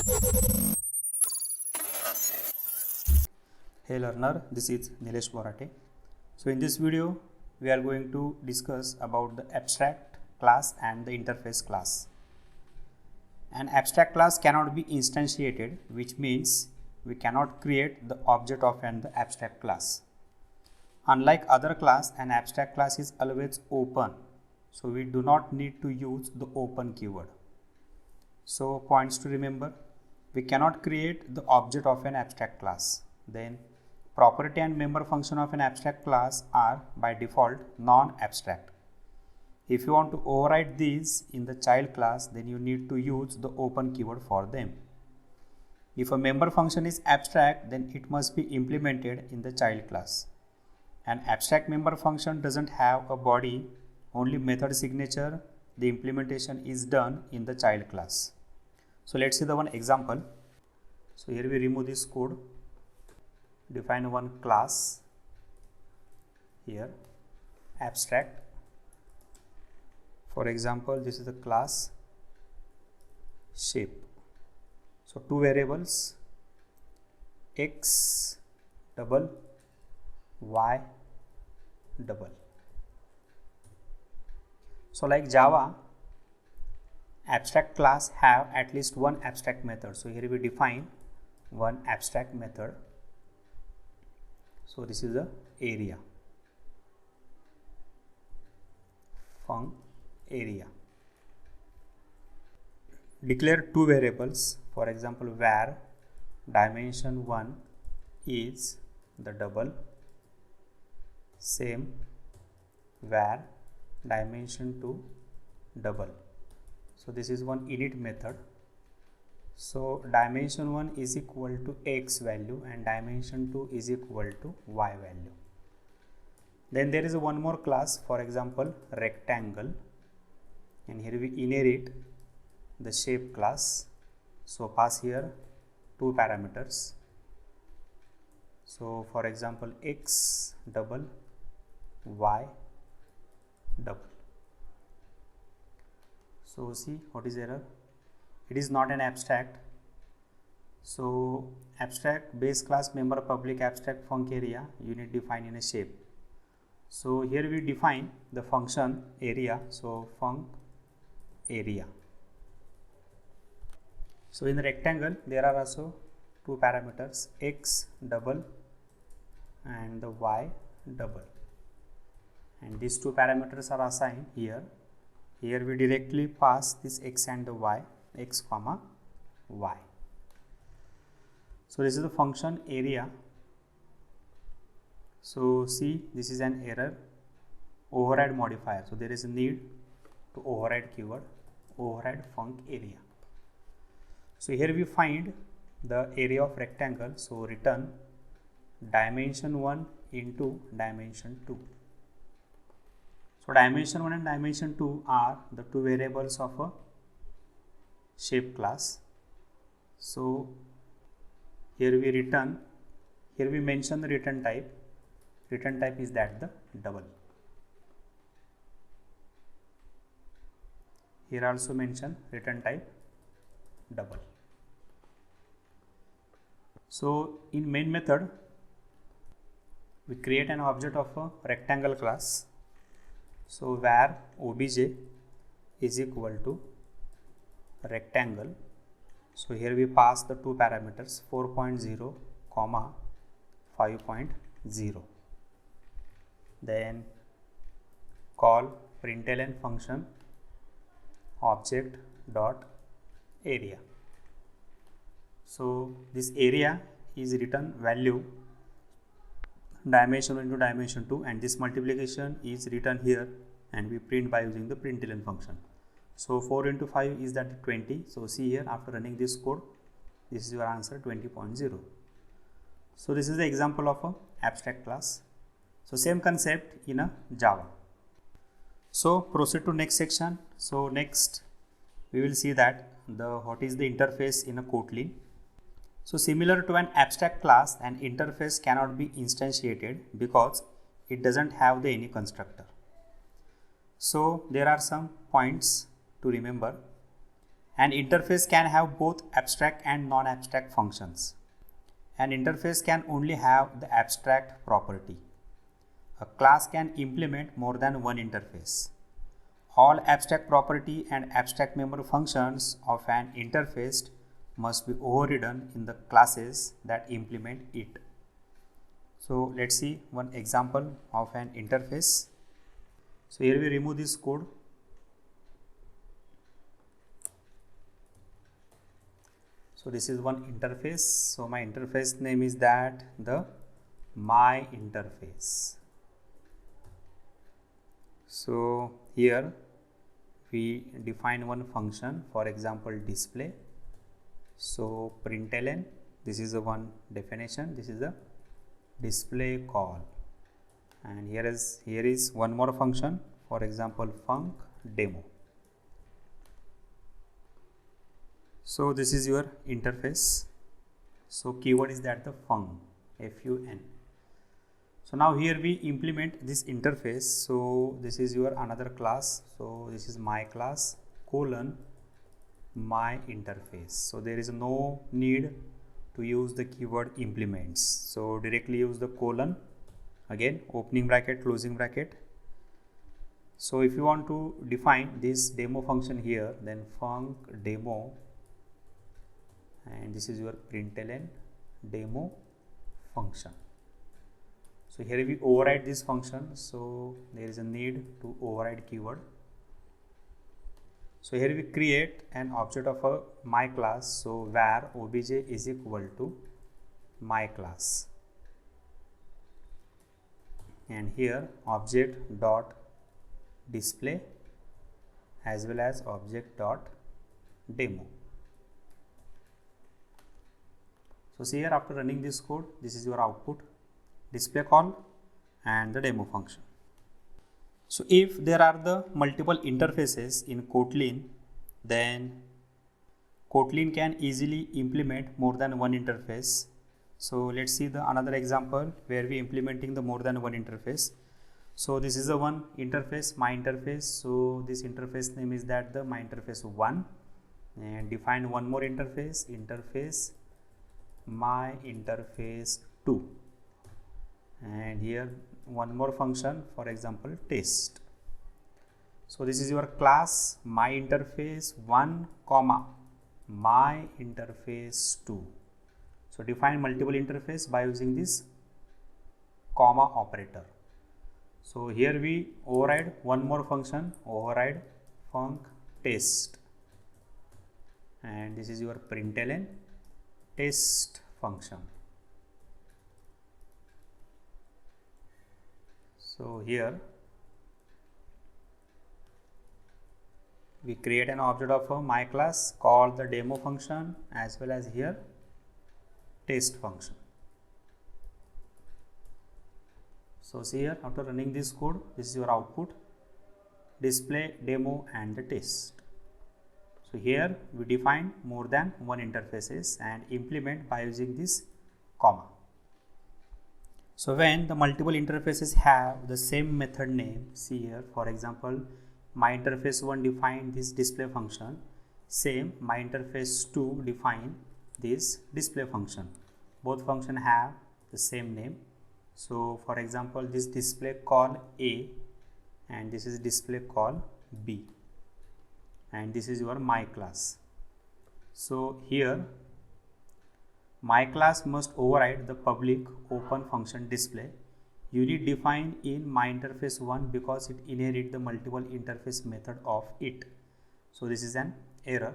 Hey learner, this is Nilesh Borate. So in this video, we are going to discuss about the abstract class and the interface class. An abstract class cannot be instantiated, which means we cannot create the object of an abstract class. Unlike other class, an abstract class is always open, so we do not need to use the open keyword. So points to remember: we cannot create the object of an abstract class. Then property and member function of an abstract class are by default non-abstract. If you want to override these in the child class, then you need to use the open keyword for them. If a member function is abstract, then it must be implemented in the child class. An abstract member function doesn't have a body, only method signature. The implementation is done in the child class. So let's see the one example. So here we remove this code, define one class here, abstract. For example, this is the class shape. So two variables, x double, y double. So like Java, abstract class have at least one abstract method. So here we define one abstract method. So this is the area, func area. Declare two variables. For example, var dimension 1 is the double, same var dimension 2 double. So this is one init method. So dimension 1 is equal to x value and dimension 2 is equal to y value. Then there is one more class, for example rectangle, and here we inherit the shape class. So pass here two parameters. So for example x double, y double. So see what is error? It is not an abstract. So abstract base class member public abstract func area you need to define in a shape. So here we define the function area. So func area. So in the rectangle there are also two parameters, x double and the y double, and these two parameters are assigned here. Here we directly pass this x and the y, x comma y. So this is the function area. So see, this is an error, override modifier. So there is a need to override keyword, override func area. So here we find the area of rectangle. So return dimension 1 into dimension 2. So dimension 1 and dimension 2 are the two variables of a shape class. So here we return, here we mention the return type. Return type is that the double. Here also mention return type double. So in main method we create an object of a rectangle class. So var obj is equal to rectangle. So here we pass the two parameters 4.0 comma 5.0. Then call println function object dot area. So this area is return value dimension 1 into dimension 2, and this multiplication is written here and we print by using the println function. So 4 into 5 is that 20. So see here, after running this code, this is your answer 20.0. So this is the example of a abstract class. So same concept in a Java. So proceed to next section. So next we will see that what is the interface in a Kotlin. So similar to an abstract class, an interface cannot be instantiated because it doesn't have any constructor. So there are some points to remember. An interface can have both abstract and non-abstract functions. An interface can only have the abstract property. A class can implement more than one interface. All abstract property and abstract member functions of an interface must be overridden in the classes that implement it. So let's see one example of an interface. So here we remove this code. So this is one interface. So my interface name is that the my interface. So here we define one function, for example display. So println, this is the one definition, this is the display call, and here is one more function, for example func demo. So this is your interface. So keyword is that the func, F-U-N. So now here we implement this interface. So this is your another class. So this is my class colon my interface. So there is no need to use the keyword implements. So directly use the colon, again opening bracket, closing bracket. So if you want to define this demo function here, then func demo, and this is your println demo function. So here we override this function. So there is a need to override keyword. So here we create an object of a my class. So var obj is equal to my class, and here object dot display as well as object dot demo. So see here, after running this code, this is your output, display call and the demo function. So if there are the multiple interfaces in Kotlin, then Kotlin can easily implement more than one interface. So let's see the another example where we implementing the more than one interface. So this is the one interface, my interface. So this interface name is that the my interface 1, and define one more interface, interface my interface 2, and here one more function, for example test. So this is your class my interface 1 comma my interface 2. So define multiple interface by using this comma operator. So here we override one more function, override func test, and this is your println test function. So here we create an object of a my class called the demo function as well as here test function. So see here, after running this code, this is your output, display, demo and the test. So here we define more than one interfaces and implement by using this comma. So when the multiple interfaces have the same method name, see here, for example my interface 1 define this display function, same my interface 2 define this display function. Both function have the same name. So for example this display call A and this is display call B, and this is your my class. So here my class must override the public open function display unit defined in my interface 1 because it inherits the multiple interface method of it. So this is an error.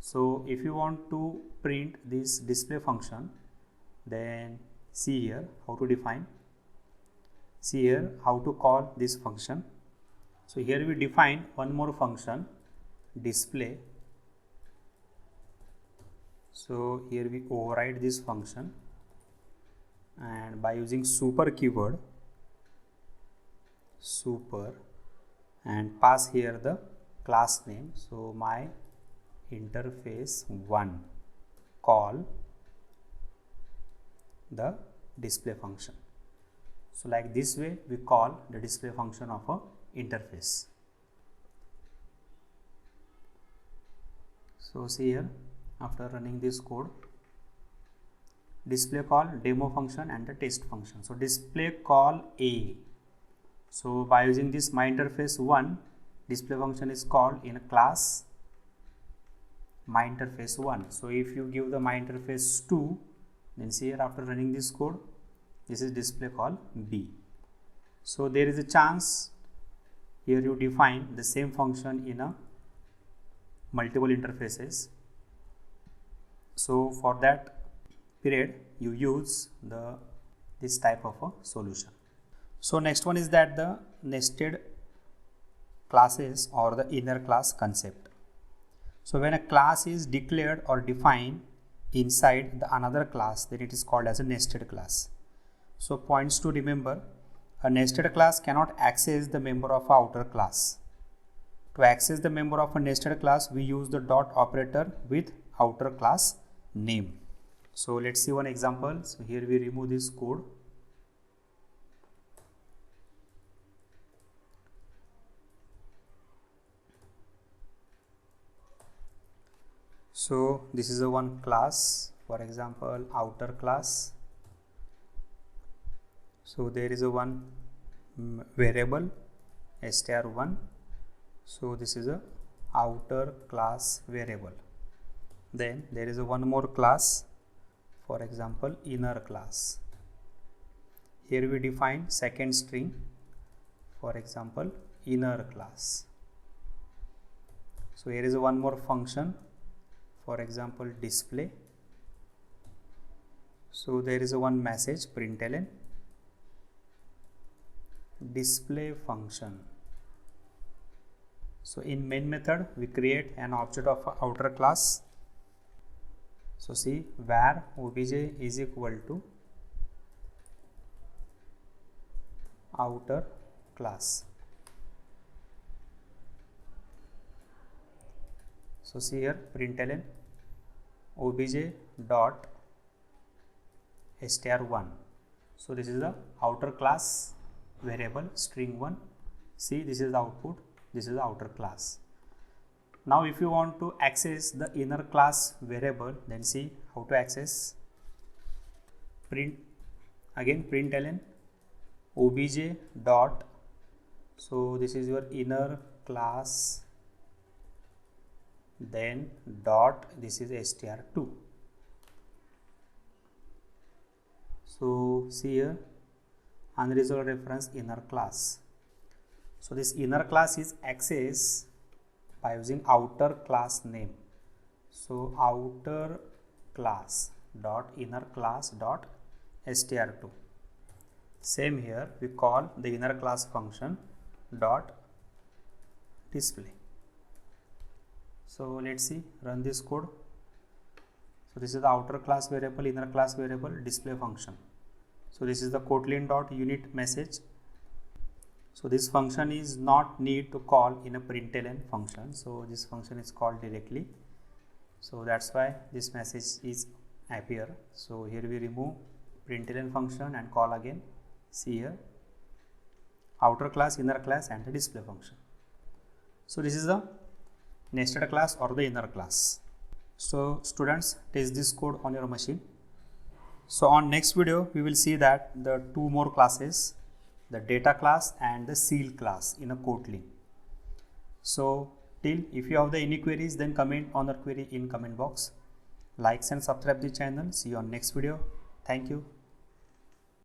So if you want to print this display function, then see here how to define, see here how to call this function. So here we define one more function, display. So here we override this function and by using super keyword, super, and pass here the class name. So my interface 1 call the display function. So like this way we call the display function of a interface. So see here, after running this code, display call demo function and the test function. So display call A. So by using this myInterface1, display function is called in a class myInterface1. So if you give the myInterface2, then see here, after running this code, this is display call B. So there is a chance here you define the same function in a multiple interfaces. So for that period you use this type of a solution. So next one is that the nested classes or the inner class concept. So when a class is declared or defined inside the another class, then it is called as a nested class. So points to remember: a nested class cannot access the member of an outer class. To access the member of a nested class, we use the dot operator with outer class name. So let's see one example. So here we remove this code. So this is a one class, for example outer class. So there is a one variable str1. So this is a outer class variable. Then there is a one more class, for example inner class. Here we define second string, for example inner class. So here is a one more function, for example display. So there is a one message println display function. So in main method we create an object of outer class. So see, var obj is equal to outer class. So see here, println obj dot str1. So this is the outer class variable string1. See, this is the output, this is the outer class. Now if you want to access the inner class variable, then see how to access. Println obj dot, so this is your inner class, then dot, this is str2. So see here, unresolved reference inner class. So this inner class is accessed by using outer class name. So outer class dot inner class dot str2. Same here, we call the inner class function dot display. So let's see, run this code. So this is the outer class variable, inner class variable, display function. So this is the Kotlin dot unit message. So this function is not need to call in a println function. So this function is called directly. So that's why this message is appear. So here we remove println function and call again. See here, outer class, inner class and the display function. So this is the nested class or the inner class. So students, test this code on your machine. So on next video we will see that the two more classes, the data class and the seal class in a Kotlin. So till, if you have any queries, then comment on the query in comment box. Likes and subscribe the channel. See you on next video. Thank you.